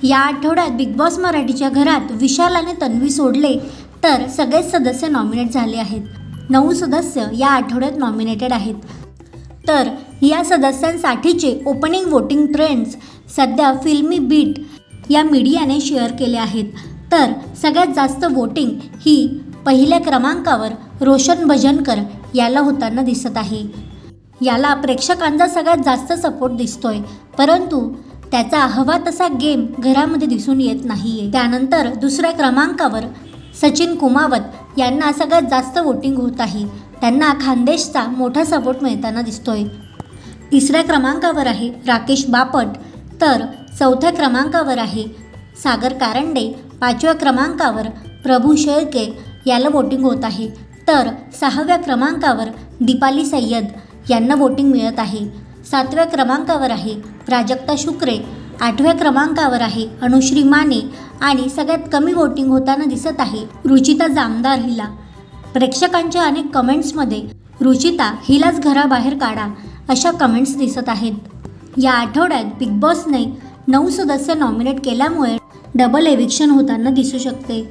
या आठवड्यात big boss मराठीच्या घरात विशाल आणि तन्वी सोडले तर सगळेच सदस्य नॉमिनेट झाले आहेत. 9 सदस्य या आठवड्यात नॉमिनेटेड आहेत. तर या सदस्यांसाठीचे ओपनिंग वोटिंग ट्रेंड्स सध्या फिल्मी बीट या मीडियाने शेअर केले आहेत. तर सगळ्यात जास्त वोटिंग ही पहिल्या क्रमांकावर रोशन भजनकर याला होताना दिसत आहे. याला प्रेक्षकांचा सगळ्यात जास्त सपोर्ट दिसतोय, परंतु त्याचा हवा तसा गेम घरामध्ये दिसून येत नाहीये. त्यानंतर दुसऱ्या क्रमांकावर सचिन कुमावत यांना सगळ्यात जास्त वोटिंग होत आहे. त्यांना खानदेशचा मोठा सपोर्ट मिळताना दिसतोय. तिसऱ्या क्रमांकावर आहे राकेश बापट, तर चौथ्या क्रमांकावर आहे सागर कारंडे. 5व्या क्रमांकावर प्रभू शेळके याला वोटिंग होत आहे. तर 6व्या क्रमांकावर दीपाली सय्यद यांना वोटिंग मिळत आहे. 7व्या क्रमांकावर आहे प्राजक्ता शुक्रे. 8व्या क्रमांकावर आहे अनुश्री माने आणि सगळ्यात कमी वोटिंग होताना दिसत आहे रुचिता जामदार हिला. प्रेक्षकांच्या अनेक कमेंट्समध्ये रुचिता हिलाच घराबाहेर काढा अशा कमेंट्स दिसत आहेत. या आठवड्यात बिग बॉसने 9 सदस्य नॉमिनेट केल्यामुळे डबल एविक्शन होताना दिसू शकते.